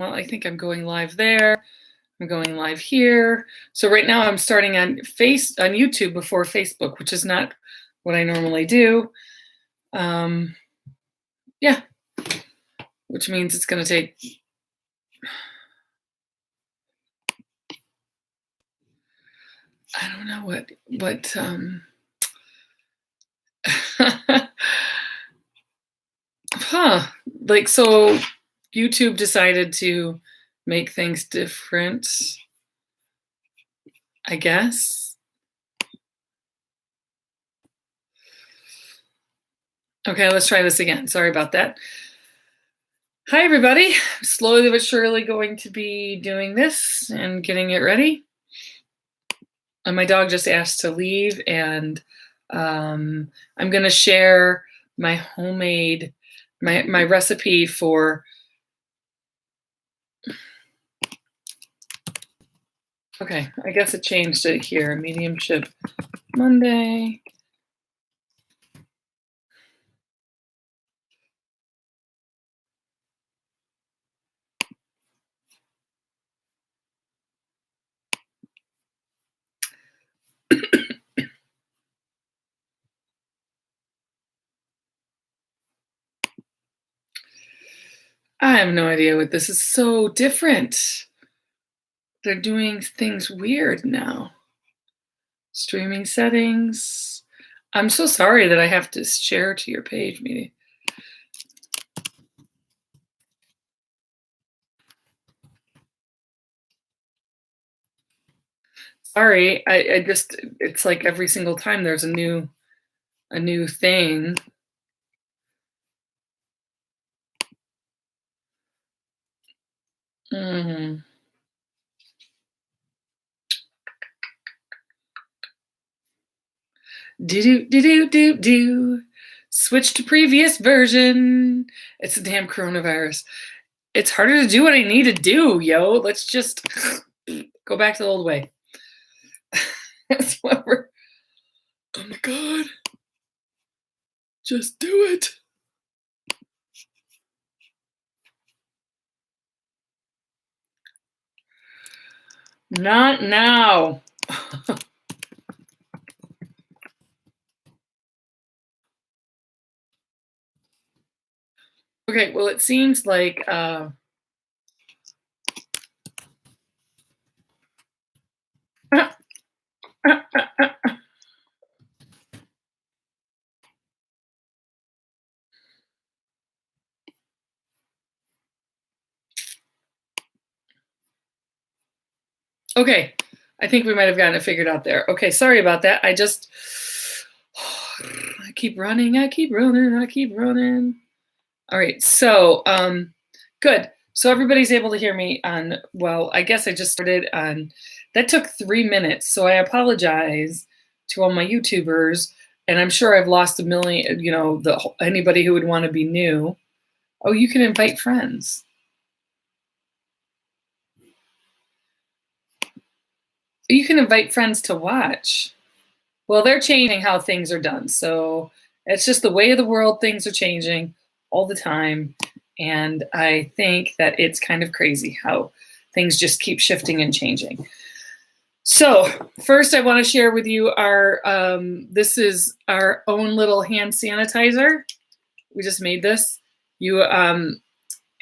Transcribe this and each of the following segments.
well, I think I'm going live there. I'm going live here. So right now I'm starting on YouTube before Facebook, which is not what I normally do. Yeah, which means it's going to take. I don't know what like, so YouTube decided to make things different, I guess. Okay, let's try this again. Sorry about that. Hi, everybody. Slowly but surely going to be doing this and getting it ready. And my dog just asked to leave, and I'm going to share my homemade, my recipe for. Okay, I guess it changed it here. Mediumship Monday. I have no idea what this is. So different. They're doing things weird now. Streaming settings. I'm so sorry that I have to share to your page, maybe. Sorry, I just, it's like every single time there's a new thing. Do. Switch to previous version. It's a damn coronavirus. It's harder to do what I need to do, yo. Let's just go back to the old way. That's what we're. Oh my God. Just do it. Not now. Okay, well, it seems like okay, I think we might have gotten it figured out there. Okay, sorry about that. I keep running. All right, so good. So everybody's able to hear me on, well, I guess I just started on, that took 3 minutes. So I apologize to all my YouTubers, and I'm sure I've lost a million, anybody who would want to be new. Oh, you can invite friends. You can invite friends to watch. Well, they're changing how things are done. So it's just the way of the world. Things are changing all the time. And I think that it's kind of crazy how things just keep shifting and changing. So first I want to share with you this is our own little hand sanitizer. We just made this. Hand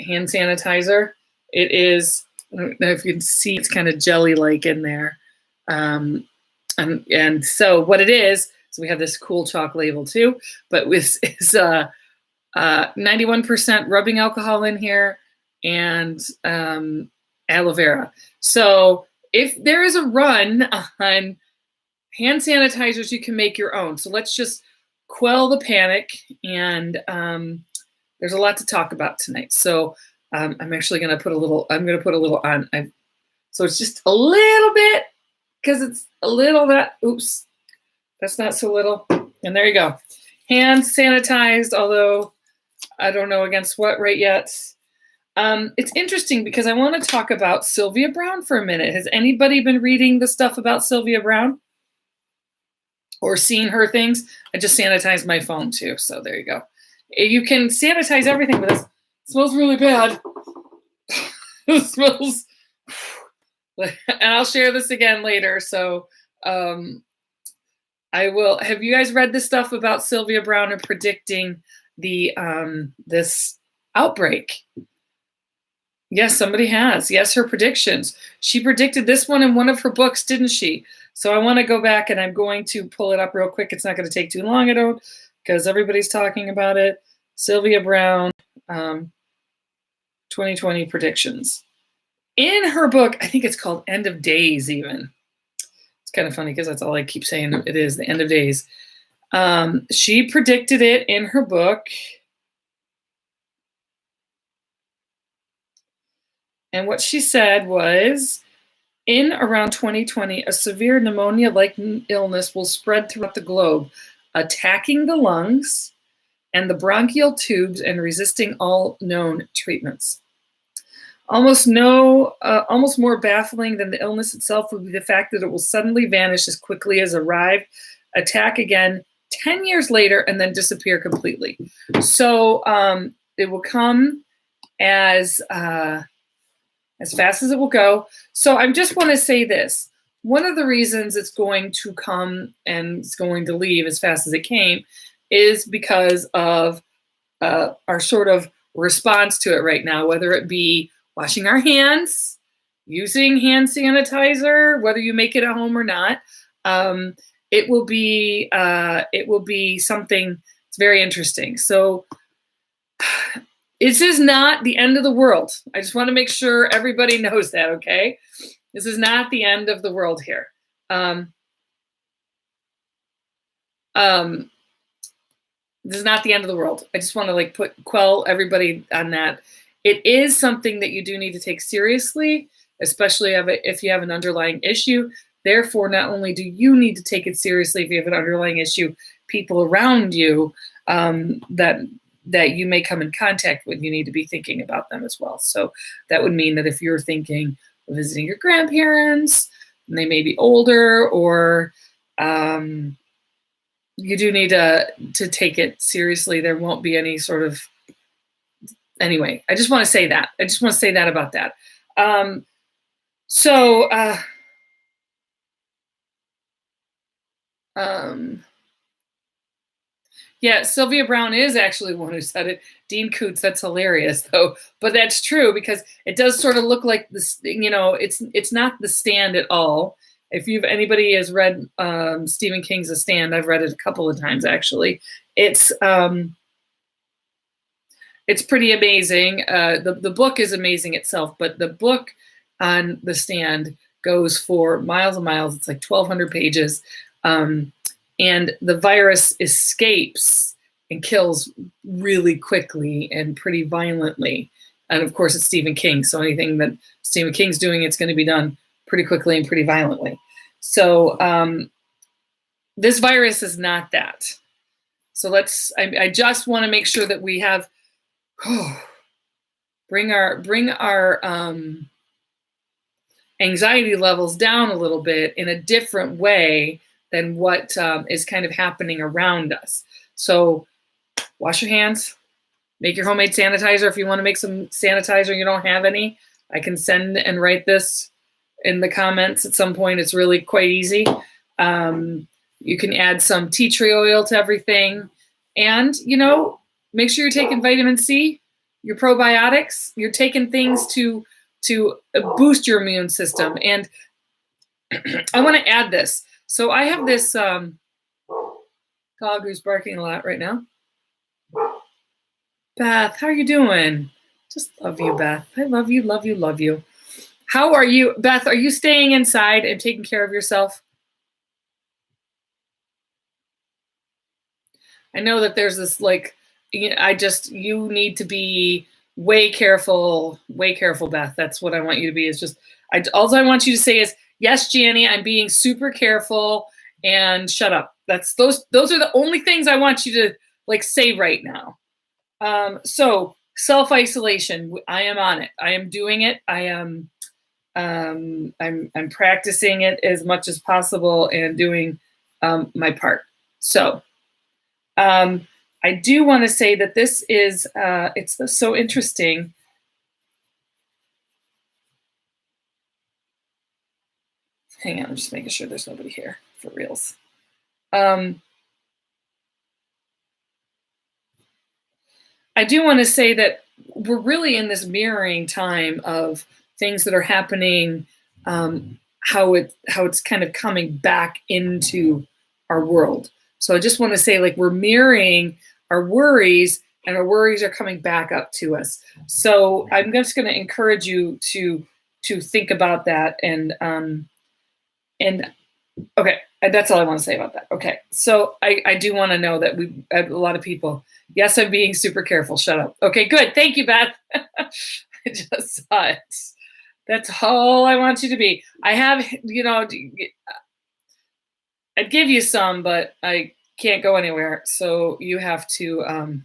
sanitizer. It is, I don't know if you can see, it's kind of jelly-like in there. And so what it is, so we have this cool chalk label too, but this is 91% rubbing alcohol in here and aloe vera. So if there is a run on hand sanitizers, you can make your own. So let's just quell the panic, and there's a lot to talk about tonight. So I'm actually going to put a little on. So it's just a little bit, because it's a little that, oops, that's not so little. And there you go. Hand sanitized, although I don't know against what right yet. It's interesting because I want to talk about Sylvia Browne for a minute. Has anybody been reading the stuff about Sylvia Browne or seen her things? I just sanitized my phone too, so there you go. You can sanitize everything with this. It smells really bad. smells. And I'll share this again later. So I will. Have you guys read this stuff about Sylvia Browne and predicting the this outbreak? Yes, somebody has. Yes, her predictions. She predicted this one in one of her books, didn't she? So I want to go back and I'm going to pull it up real quick. It's not going to take too long, I don't, because everybody's talking about it. Sylvia Browne, 2020 predictions. In her book, I think it's called End of Days even. It's kind of funny because that's all I keep saying it is, the end of days. She predicted it in her book. And what she said was, in around 2020, a severe pneumonia-like illness will spread throughout the globe, attacking the lungs and the bronchial tubes and resisting all known treatments. Almost more baffling than the illness itself would be the fact that it will suddenly vanish as quickly as arrived, attack again 10 years later, and then disappear completely. So it will come as fast as it will go. So I just want to say this. One of the reasons it's going to come and it's going to leave as fast as it came is because of our sort of response to it right now, whether it be washing our hands, using hand sanitizer, whether you make it at home or not. It will be something that's very interesting. So this is not the end of the world. I just want to make sure everybody knows that, okay? This is not the end of the world here. This is not the end of the world. I just want to quell everybody on that. It is something that you do need to take seriously, especially if you have an underlying issue. Therefore, not only do you need to take it seriously if you have an underlying issue, people around you that you may come in contact with, you need to be thinking about them as well. So that would mean that if you're thinking of visiting your grandparents, and they may be older, or you do need to take it seriously. There won't be any sort of, anyway, I just want to say that. I just want to say that about that. Yeah, Sylvia Browne is actually one who said it. Dean Koontz, that's hilarious though. But that's true because it does sort of look like this, it's not The Stand at all. If anybody has read Stephen King's The Stand, I've read it a couple of times actually. It's pretty amazing. The book is amazing itself, but the book on The Stand goes for miles and miles. It's like 1,200 pages. And the virus escapes and kills really quickly and pretty violently. And of course, it's Stephen King. So anything that Stephen King's doing, it's going to be done pretty quickly and pretty violently. So this virus is not that. So I just want to make sure that we have, bring our anxiety levels down a little bit in a different way than what is kind of happening around us. So wash your hands, make your homemade sanitizer. If you want to make some sanitizer and you don't have any, I can send and write this in the comments at some point. It's really quite easy. You can add some tea tree oil to everything. And, make sure you're taking vitamin C, your probiotics, you're taking things to boost your immune system. And I want to add this. So I have this dog who's barking a lot right now. Beth, how are you doing? Just love you, Beth. I love you, love you, love you. How are you? Beth, are you staying inside and taking care of yourself? I know that there's this you need to be way careful, Beth. That's what I want you to be, is just, all I want you to say is, yes, Janny, I'm being super careful, and shut up. Those are the only things I want you to say right now. So self-isolation, I am on it. I am doing it. I am, I'm practicing it as much as possible and doing my part. So I do want to say that this is, it's so interesting. Hang on, I'm just making sure there's nobody here for reals. I do want to say that we're really in this mirroring time of things that are happening, how it's kind of coming back into our world. So I just want to say, like, we're mirroring our worries, and our worries are coming back up to us. So I'm just going to encourage you to think about that, and okay, that's all I want to say about that. Okay, so I do want to know that we have a lot of people. Yes, I'm being super careful. Shut up. Okay, good. Thank you, Beth. I just saw it. That's all I want you to be. I have, I'd give you some, but I can't go anywhere. So you have to,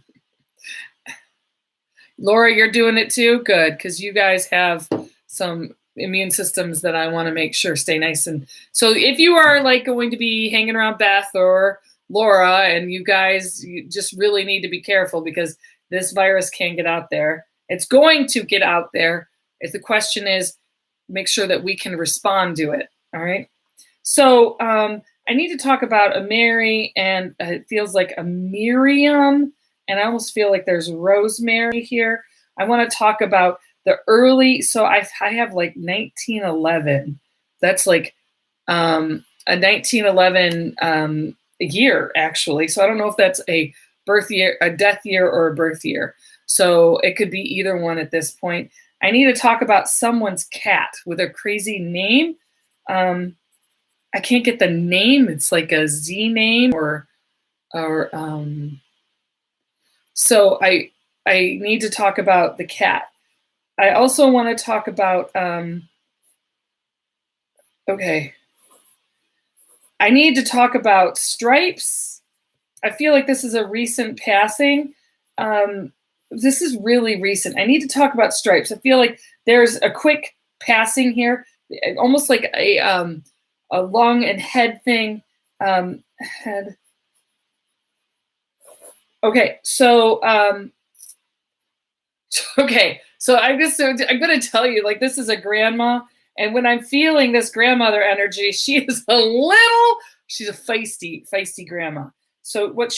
Laura, you're doing it too? Good, because you guys have some immune systems that I want to make sure stay nice. And so if you are like going to be hanging around Beth or Laura, and you just really need to be careful, because this virus can get out there. It's going to get out there. If the question is, make sure that we can respond to it. All right. So I need to talk about a Mary, and it feels like a Miriam, and I almost feel like there's Rosemary here. I want to talk about the early, so I have like 1911. That's like a 1911 year, actually. So I don't know if that's a birth year, a death year, or a birth year. So it could be either one at this point. I need to talk about someone's cat with a crazy name. I can't get the name. It's like a Z name so I need to talk about the cat. I also want to talk about, okay. I need to talk about Stripes. I feel like this is a recent passing. This is really recent. I need to talk about Stripes. I feel like there's a quick passing here, almost like a lung and head thing. Head. Okay, so so I'm going to tell you, like, this is a grandma, and when I'm feeling this grandmother energy, she's a feisty grandma. So what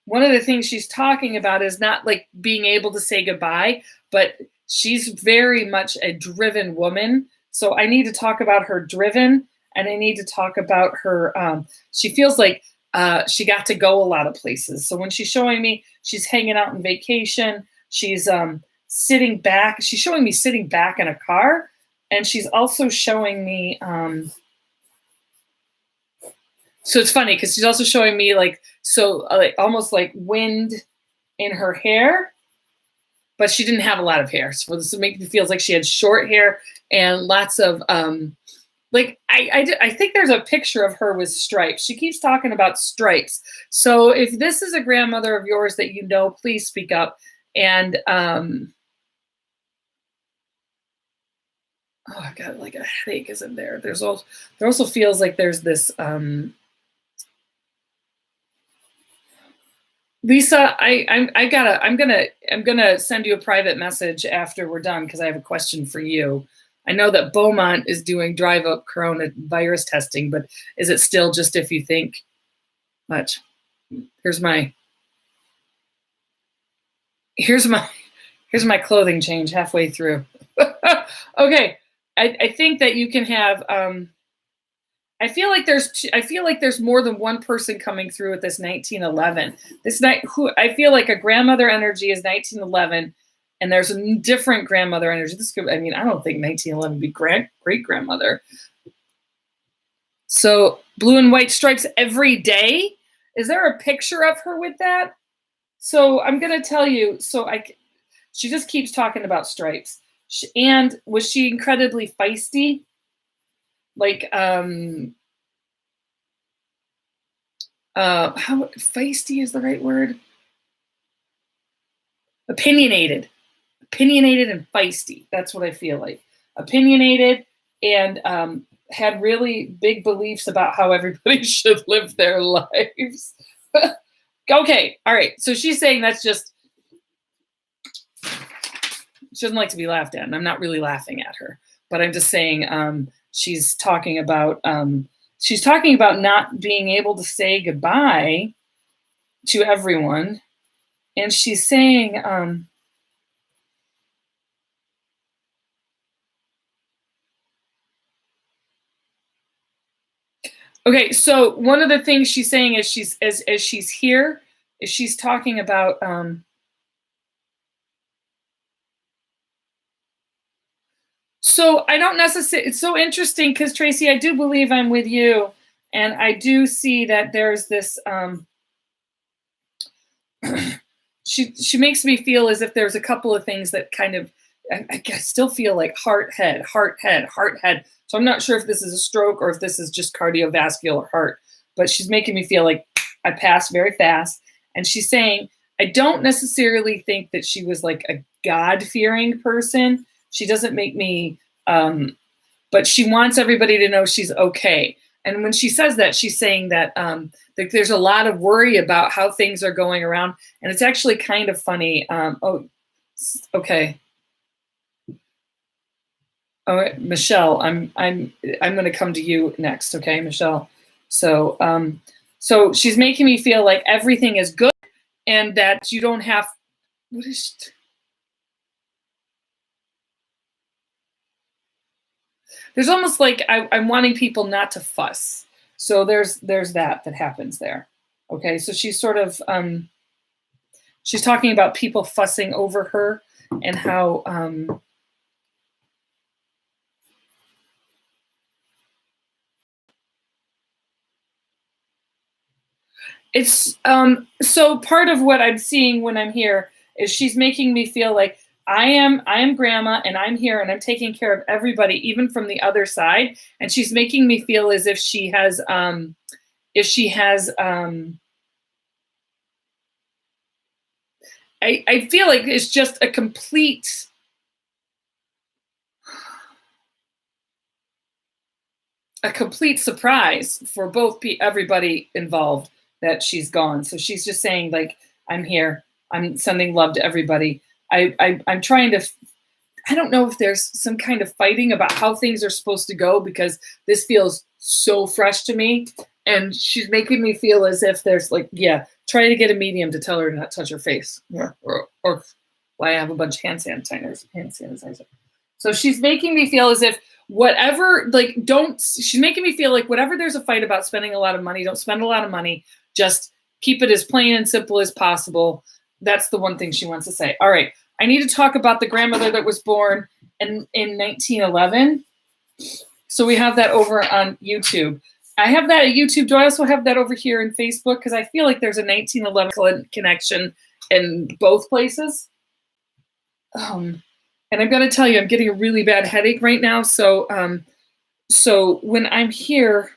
one of the things she's talking about is not like being able to say goodbye, but she's very much a driven woman. So I need to talk about her driven, and I need to talk about her, she feels like she got to go a lot of places. So when she's showing me, she's hanging out on vacation, she's sitting back, she's showing me sitting back in a car, and she's also showing me, so it's funny because she's also showing me like almost like wind in her hair, but she didn't have a lot of hair. So this makes me feel like she had short hair and lots of like I think there's a picture of her with stripes. She keeps talking about stripes. So if this is a grandmother of yours that you know, please speak up. And oh, I got like a headache, isn't there? There also feels like there's this Lisa, I'm gonna send you a private message after we're done because I have a question for you. I know that Beaumont is doing drive-up coronavirus testing, but is it still just if you think much? Here's my clothing change halfway through. Okay, I think that you can have. I feel like there's more than one person coming through with this 1911. I feel like a grandmother energy is 1911, and there's a different grandmother energy. I don't think 1911 would be great grandmother. So blue and white stripes every day. Is there a picture of her with that? So I'm gonna tell you. She just keeps talking about stripes. And was she incredibly feisty? Like, how feisty is the right word? Opinionated and feisty. That's what I feel like. Opinionated and had really big beliefs about how everybody should live their lives. Okay, all right. So she's saying that's just she doesn't like to be laughed at, and I'm not really laughing at her, but I'm just saying she's talking about not being able to say goodbye to everyone, and she's saying okay, so one of the things she's saying is as she's here is she's talking about so I don't necessarily, it's so interesting because Tracy, I do believe I'm with you, and I do see that there's this she makes me feel as if there's a couple of things that kind of I still feel like heart head. So I'm not sure if this is a stroke or if this is just cardiovascular heart, but she's making me feel like I passed very fast. And she's saying, I don't necessarily think that she was like a God-fearing person. She doesn't make me, but she wants everybody to know she's okay. And when she says that, she's saying that there's a lot of worry about how things are going around. And it's actually kind of funny. Okay. All right, Michelle, I'm going to come to you next, okay, Michelle. So so she's making me feel like everything is good and that you don't have what is there's almost like I'm wanting people not to fuss. So there's that happens there. Okay, so she's sort of she's talking about people fussing over her and how it's so part of what I'm seeing when I'm here is she's making me feel like I am grandma and I'm here and I'm taking care of everybody, even from the other side. And she's making me feel as if she has I feel like it's just a complete surprise for both everybody involved that she's gone. So she's just saying like, I'm here. I'm sending love to everybody. I'm trying to, I don't know if there's some kind of fighting about how things are supposed to go because this feels so fresh to me. And she's making me feel as if there's like, yeah, try to get a medium to tell her to not touch her face. Yeah. Or why I have a bunch of hand sanitizer. So she's making me feel as if whatever, like, she's making me feel like whatever there's a fight about spending a lot of money, don't spend a lot of money. Just keep it as plain and simple as possible. That's the one thing she wants to say. All right. I need to talk about the grandmother that was born in 1911. So we have that over on YouTube. I have that at YouTube. Do I also have that over here in Facebook? Because I feel like there's a 1911 connection in both places. And I'm going to tell you, I'm getting a really bad headache right now. So, so when I'm here,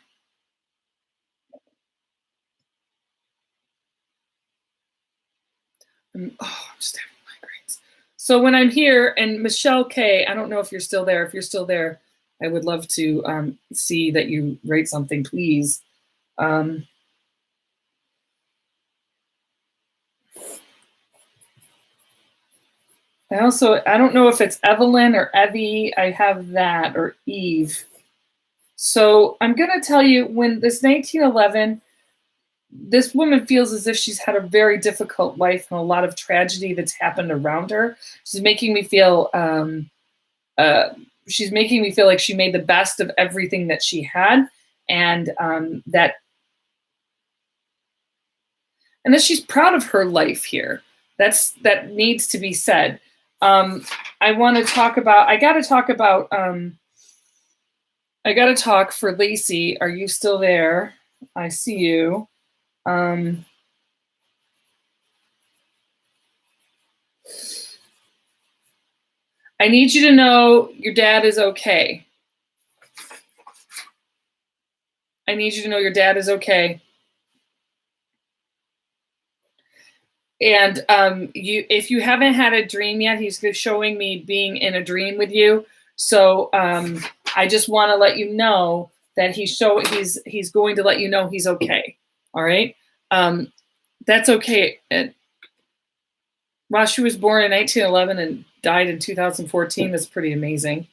I'm just having migraines. So when I'm here, and Michelle K, I don't know if you're still there. If you're still there, I would love to see that you write something, please. I don't know if it's Evelyn or Evie. I have that, or Eve. So I'm going to tell you, when this 1911, this woman feels as if she's had a very difficult life and a lot of tragedy that's happened around her. She's making me feel like she made the best of everything that she had, and that she's proud of her life here. That needs to be said. I got to talk for Lacey. Are you still there? I see you. I need you to know your dad is okay. I need you to know your dad is okay. And if you haven't had a dream yet, he's showing me being in a dream with you. So I just want to let you know that he's going to let you know he's okay. All right. That's okay. Wow, she was born in 1911 and died in 2014. That's pretty amazing.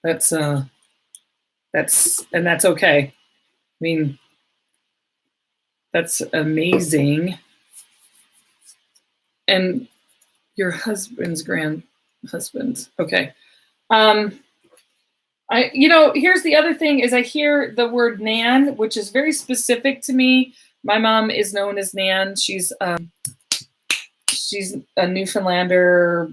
That's okay. I mean, that's amazing. And your husband's husband. Okay. Here's the other thing is I hear the word Nan, which is very specific to me. My mom is known as Nan. She's a Newfoundlander,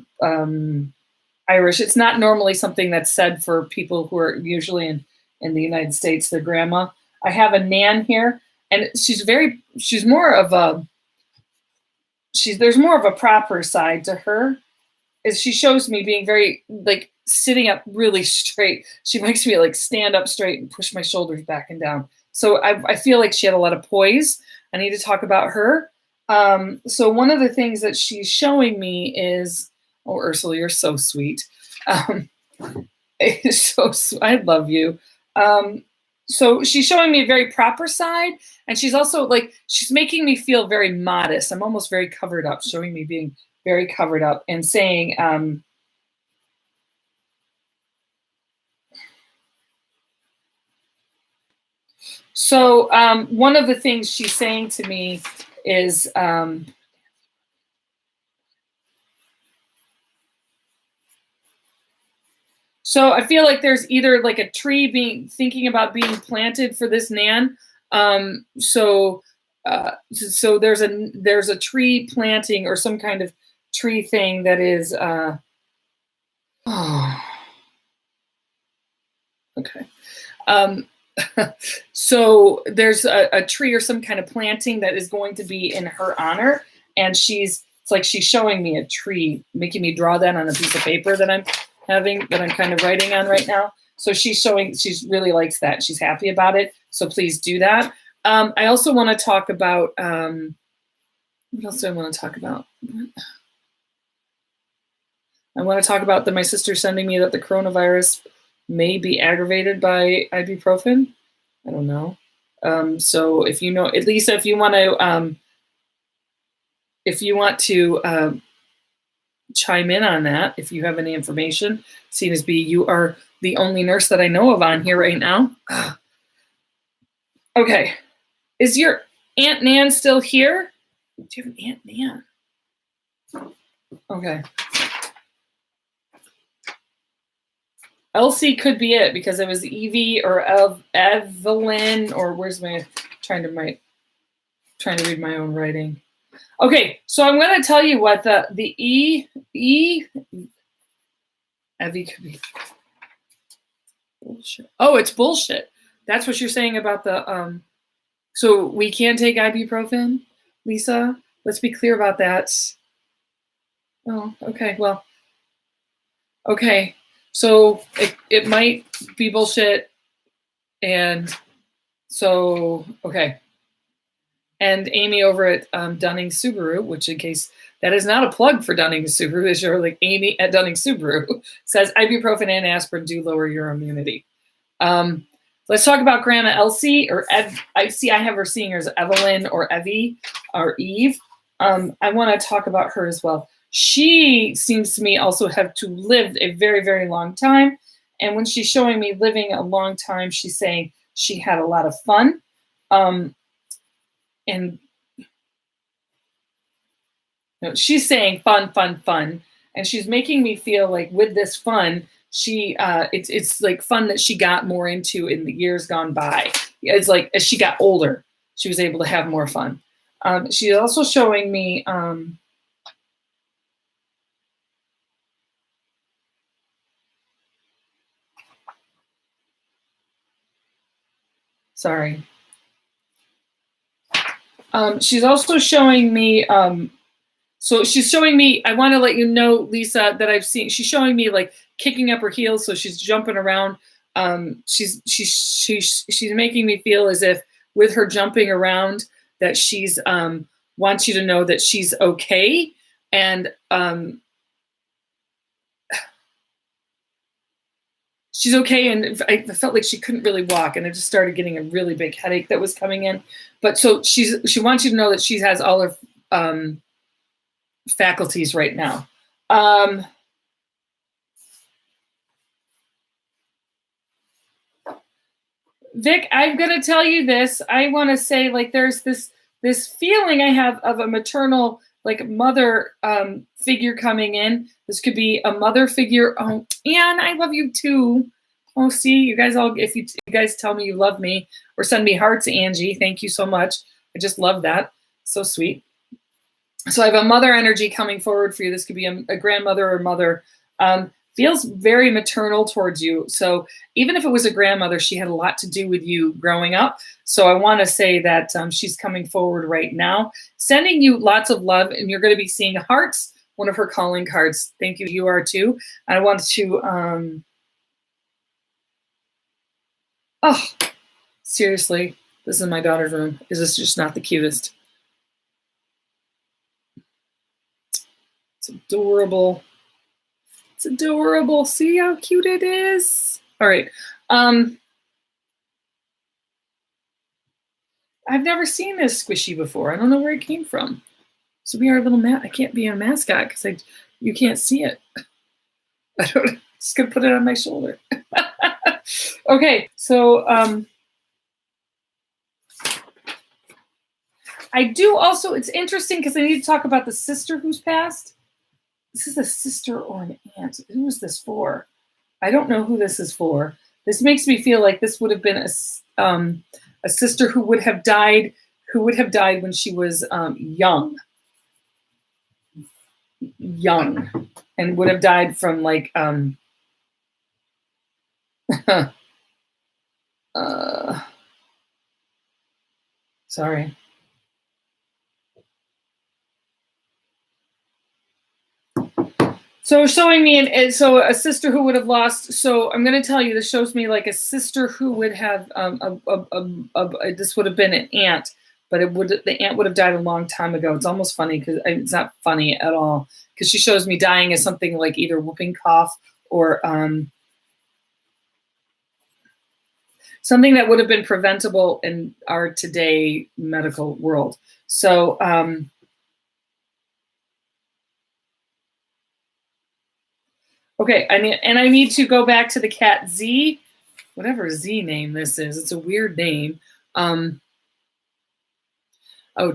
Irish. It's not normally something that's said for people who are usually in the United States, their grandma. I have a Nan here, and there's more of a proper side to her. Is she shows me being very like sitting up really straight. She makes me like stand up straight and push my shoulders back and down. So I feel like she had a lot of poise. I need to talk about her. So one of the things that she's showing me is, oh, Ursula, you're so sweet. I love you. So she's showing me a very proper side, and she's also she's making me feel very modest. I'm almost very covered up, showing me being very covered up and saying, one of the things she's saying to me is, so I feel like there's either like a tree thinking about being planted for this Nan. So there's a tree planting or some kind of tree thing that is, okay. So there's a tree or some kind of planting that is going to be in her honor. And it's like she's showing me a tree, making me draw that on a piece of paper that I'm kind of writing on right now. So she really likes that. She's happy about it. So please do that. I also want to talk about, what else do I want to talk about? I want to talk about that my sister sending me that the coronavirus may be aggravated by ibuprofen. I don't know. So if you know, at least if you want to chime in on that, if you have any information, seeing as you are the only nurse that I know of on here right now. Okay. Is your Aunt Nan still here? Do you have an Aunt Nan? Okay. Elsie could be it because it was Evie or Evelyn or trying to read my own writing. Okay, so I'm going to tell you what the Evie could be. Bullshit. Oh, it's bullshit. That's what you're saying about the so we can't take ibuprofen, Lisa? Let's be clear about that. Oh, okay. Well, okay. So it might be bullshit. And so, okay. And Amy over at Dunning Subaru, which in case that is not a plug for Dunning Subaru, is your like Amy at Dunning Subaru, says ibuprofen and aspirin do lower your immunity. Let's talk about Grandma Elsie or I have her seeing her as Evelyn or Evie or Eve. I want to talk about her as well. She seems to me also have to lived a very, very long time. And when she's showing me living a long time, she's saying she had a lot of fun. And she's saying fun, fun, fun. And she's making me feel like with this fun, it's like fun that she got more into in the years gone by. It's like as she got older, she was able to have more fun. She's also showing me, sorry. She's also showing me, so she's showing me, I want to let you know, Lisa, that I've seen, she's showing me like kicking up her heels. So she's jumping around. She's making me feel as if with her jumping around that she's, wants you to know that she's okay. And, she's okay. And I felt like she couldn't really walk, and I just started getting a really big headache that was coming in. But so she wants you to know that she has all her faculties right now. Vic, I'm going to tell you this. I want to say, like, there's this feeling I have of a maternal, like, mother figure coming in. This could be a mother figure. Oh, Anne, I love you too. Oh, see, you guys all, if you guys tell me you love me or send me hearts, Angie, thank you so much. I just love that. So sweet. So I have a mother energy coming forward for you. This could be a grandmother or mother. Feels very maternal towards you. So even if it was a grandmother, she had a lot to do with you growing up. So I want to say that she's coming forward right now, sending you lots of love, and you're going to be seeing hearts, one of her calling cards. Thank you. You are too. I want to, oh, seriously, this is my daughter's room. Is this just not the cutest? It's adorable. It's adorable. See how cute it is? All right. I've never seen this squishy before. I don't know where it came from. So we are a little I can't be a mascot because you can't see it. Just gonna put it on my shoulder. Okay, so I do also, it's interesting because I need to talk about the sister who's passed. This is a sister or an aunt. Who is this for? I don't know who this is for. This makes me feel like this would have been a sister who would have died when she was young, and would have died from like sorry. So showing me, so a sister who would have lost. So I'm going to tell you, this shows me like a sister who would have, this would have been an aunt, but the aunt would have died a long time ago. It's almost funny because it's not funny at all because she shows me dying as something like either whooping cough or something that would have been preventable in our today medical world. So, okay, I need to go back to the cat Z, whatever Z name this is. It's a weird name.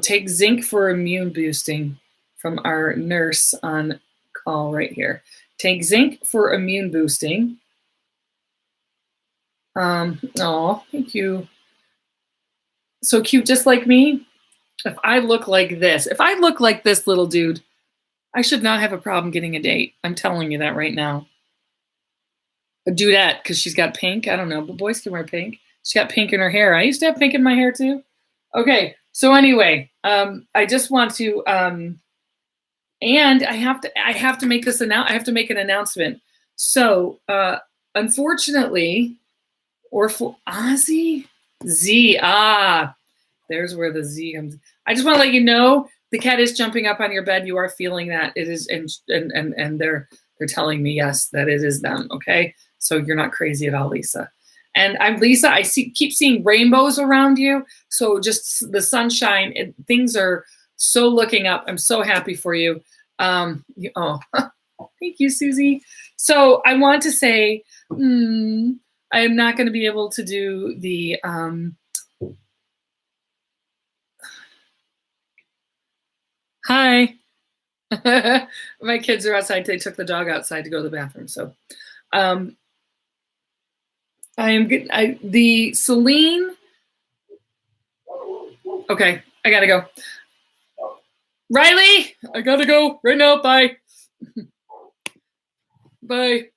Take zinc for immune boosting from our nurse on call right here. Take zinc for immune boosting. Oh, thank you. So cute, just like me. If I look like this, little dude, I should not have a problem getting a date. I'm telling you that right now. A dudette, because she's got pink. I don't know, but boys can wear pink. She's got pink in her hair. I used to have pink in my hair too. Okay, so anyway, I just want to, and I have to make this I have to make an announcement. So, unfortunately, or for Ozzy Z, there's where the Z comes. I just want to let you know the cat is jumping up on your bed. You are feeling that it is, and they're telling me yes that it is them. Okay, so you're not crazy at all, Lisa. And I'm Lisa. I keep seeing rainbows around you. So just the sunshine. Things are so looking up. I'm so happy for you. Thank you, Susie. So I want to say, I am not going to be able to do the. Hi. My kids are outside. They took the dog outside to go to the bathroom. So, I am good. The Celine. Okay, I gotta go. Riley, I gotta go right now. Bye. Bye.